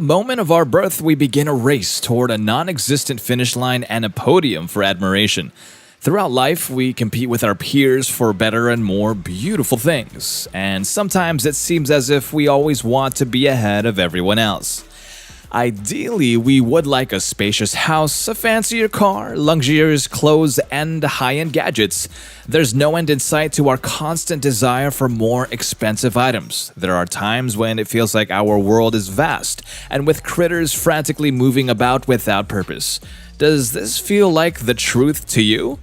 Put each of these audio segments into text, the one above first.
the moment of our birth, we begin a race toward a non-existent finish line and a podium for admiration. Throughout life, we compete with our peers for better and more beautiful things, and sometimes it seems as if we always want to be ahead of everyone else. Ideally, we would like a spacious house, a fancier car, luxurious clothes, and high-end gadgets. There's no end in sight to our constant desire for more expensive items. There are times when it feels like our world is vast, and with critters frantically moving about without purpose. Does this feel like the truth to you?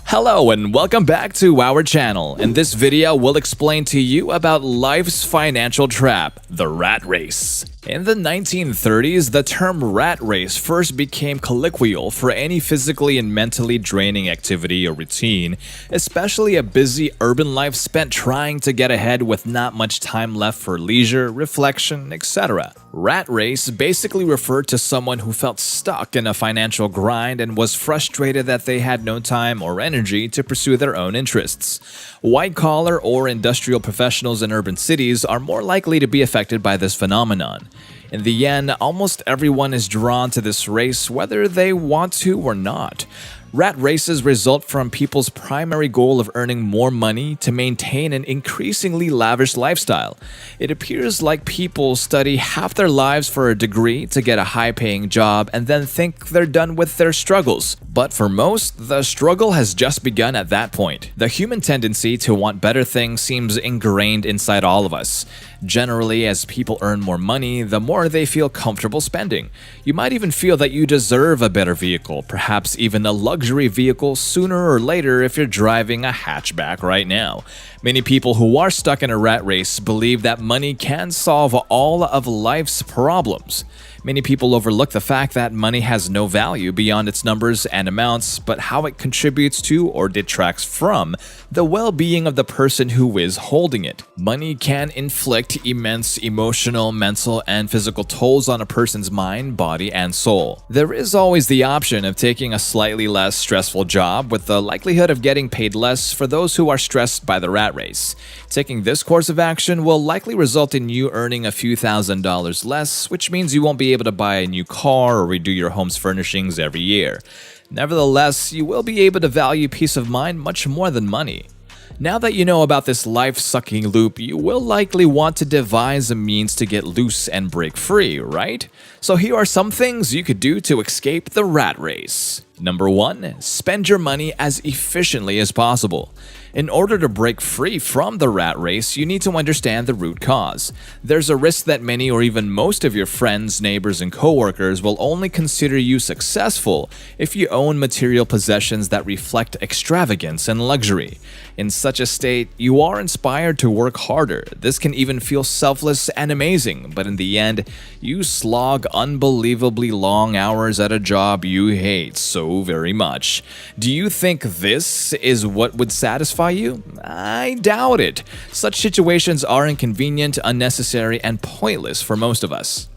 Hello and welcome back to our channel. In this video, we'll explain to you about life's financial trap, the rat race. In the 1930s, the term rat race first became colloquial for any physically and mentally draining activity or routine, especially a busy urban life spent trying to get ahead with not much time left for leisure, reflection, etc. Rat race basically referred to someone who felt stuck in a financial grind and was frustrated that they had no time or energy to pursue their own interests. White-collar or industrial professionals in urban cities are more likely to be affected by this phenomenon. In the end, almost everyone is drawn to this race whether they want to or not. Rat races result from people's primary goal of earning more money to maintain an increasingly lavish lifestyle. It appears like people study half their lives for a degree to get a high-paying job and then think they're done with their struggles. But for most, the struggle has just begun at that point. The human tendency to want better things seems ingrained inside all of us. Generally, as people earn more money, the more they feel comfortable spending. You might even feel that you deserve a better vehicle, perhaps even a luxury vehicle sooner or later if you're driving a hatchback right now. Many people who are stuck in a rat race believe that money can solve all of life's problems. Many people overlook the fact that money has no value beyond its numbers and amounts, but how it contributes to or detracts from the well-being of the person who is holding it. Money can inflict immense emotional, mental, and physical tolls on a person's mind, body, and soul. There is always the option of taking a slightly less stressful job with the likelihood of getting paid less for those who are stressed by the rat race. Taking this course of action will likely result in you earning a few $1,000s less, which means you won't be able to buy a new car or redo your home's furnishings every year. Nevertheless, you will be able to value peace of mind much more than money. Now that you know about this life-sucking loop, you will likely want to devise a means to get loose and break free, right? So here are some things you could do to escape the rat race. Number 1. Spend your money as efficiently as possible. In order to break free from the rat race, you need to understand the root cause. There's a risk that many or even most of your friends, neighbors, and coworkers will only consider you successful if you own material possessions that reflect extravagance and luxury. In such a state, you are inspired to work harder. This can even feel selfless and amazing, but in the end, you slog unbelievably long hours at a job you hate so very much. Do you think this is what would satisfy you? I doubt it. Such situations are inconvenient, unnecessary, and pointless for most of us.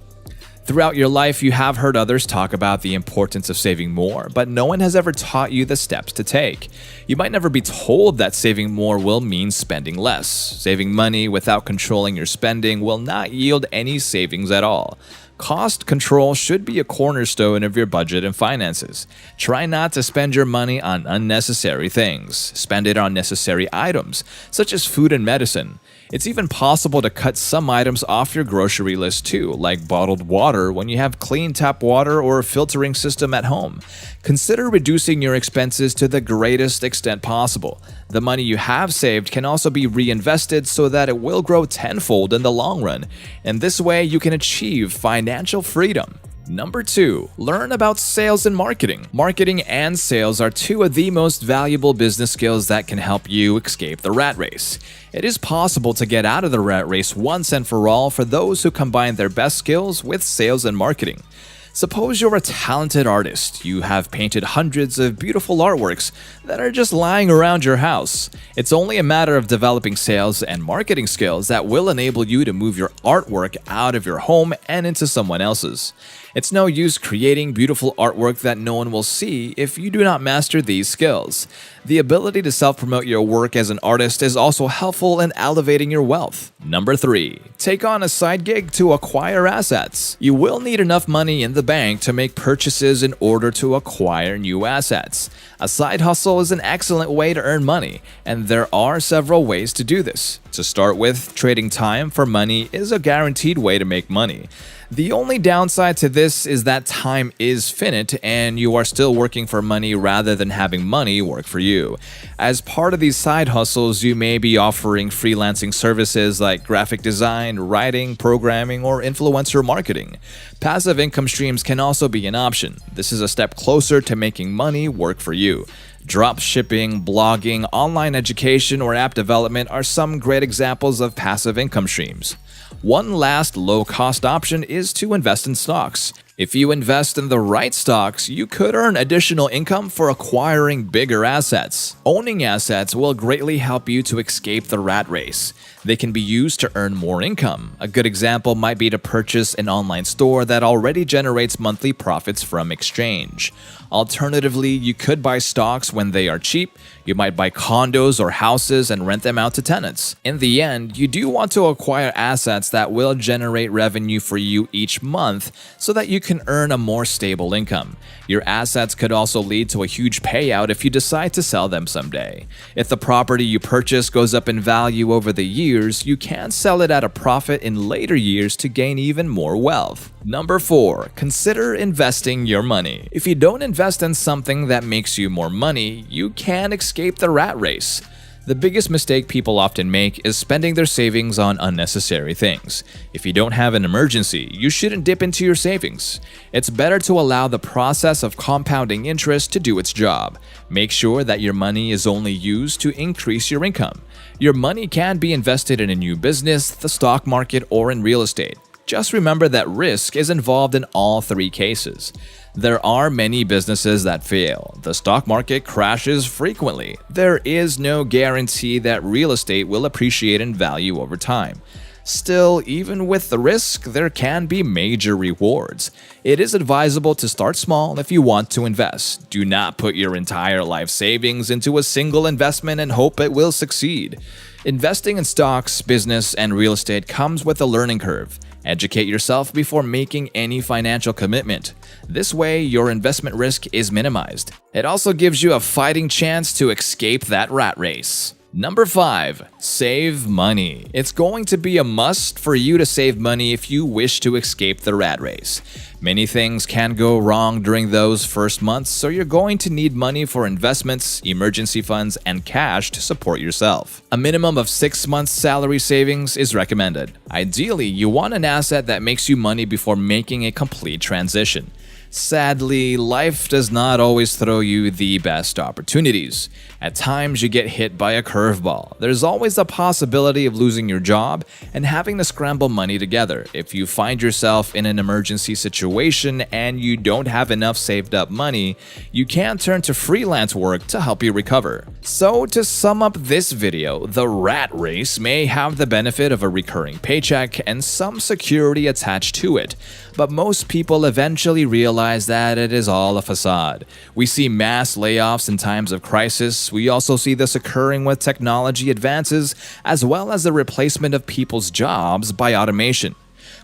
Throughout your life, you have heard others talk about the importance of saving more, but no one has ever taught you the steps to take. You might never be told that saving more will mean spending less. Saving money without controlling your spending will not yield any savings at all. Cost control should be a cornerstone of your budget and finances. Try not to spend your money on unnecessary things. Spend it on necessary items, such as food and medicine. It's even possible to cut some items off your grocery list too, like bottled water when you have clean tap water or a filtering system at home. Consider reducing your expenses to the greatest extent possible. The money you have saved can also be reinvested so that it will grow tenfold in the long run. And this way, you can achieve financial freedom. Number 2. Learn about sales and marketing. Marketing and sales are two of the most valuable business skills that can help you escape the rat race. It is possible to get out of the rat race once and for all for those who combine their best skills with sales and marketing. Suppose you're a talented artist. You have painted hundreds of beautiful artworks that are just lying around your house. It's only a matter of developing sales and marketing skills that will enable you to move your artwork out of your home and into someone else's. It's no use creating beautiful artwork that no one will see if you do not master these skills. The ability to self-promote your work as an artist is also helpful in elevating your wealth. Number 3. Take on a side gig to acquire assets. You will need enough money in the bank to make purchases in order to acquire new assets. A side hustle is an excellent way to earn money, and there are several ways to do this. To start with, trading time for money is a guaranteed way to make money. The only downside to this is that time is finite and you are still working for money rather than having money work for you. As part of these side hustles, you may be offering freelancing services like graphic design, writing, programming, or influencer marketing. Passive income streams can also be an option. This is a step closer to making money work for you. Drop shipping, blogging, online education, or app development are some great examples of passive income streams. One last low-cost option is to invest in stocks. If you invest in the right stocks, you could earn additional income for acquiring bigger assets. Owning assets will greatly help you to escape the rat race. They can be used to earn more income. A good example might be to purchase an online store that already generates monthly profits from exchange. Alternatively, you could buy stocks when they are cheap. You might buy condos or houses and rent them out to tenants. In the end, you do want to acquire assets that will generate revenue for you each month so that you can earn a more stable income. Your assets could also lead to a huge payout if you decide to sell them someday. If the property you purchase goes up in value over the years, you can sell it at a profit in later years to gain even more wealth. Number 4. Consider investing your money. If you don't invest in something that makes you more money, you can escape the rat race. The biggest mistake people often make is spending their savings on unnecessary things. If you don't have an emergency, you shouldn't dip into your savings. It's better to allow the process of compounding interest to do its job. Make sure that your money is only used to increase your income. Your money can be invested in a new business, the stock market, or in real estate. Just remember that risk is involved in all 3 cases. There are many businesses that fail. The stock market crashes frequently. There is no guarantee that real estate will appreciate in value over time. Still, even with the risk, there can be major rewards. It is advisable to start small if you want to invest. Do not put your entire life savings into a single investment and hope it will succeed. Investing in stocks, business, and real estate comes with a learning curve. Educate yourself before making any financial commitment. This way, your investment risk is minimized. It also gives you a fighting chance to escape that rat race. Number 5. Save money. It's going to be a must for you to save money if you wish to escape the rat race. Many things can go wrong during those first months, so you're going to need money for investments, emergency funds, and cash to support yourself. A minimum of 6 months' salary savings is recommended. Ideally, you want an asset that makes you money before making a complete transition. Sadly, life does not always throw you the best opportunities. At times, you get hit by a curveball. There's always a possibility of losing your job and having to scramble money together. If you find yourself in an emergency situation and you don't have enough saved up money, you can turn to freelance work to help you recover. So, to sum up this video, the rat race may have the benefit of a recurring paycheck and some security attached to it, but most people eventually realize that it is all a facade. We see mass layoffs in times of crisis. We also see this occurring with technology advances, as well as the replacement of people's jobs by automation.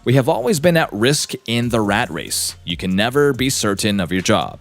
We have always been at risk in the rat race. You can never be certain of your job.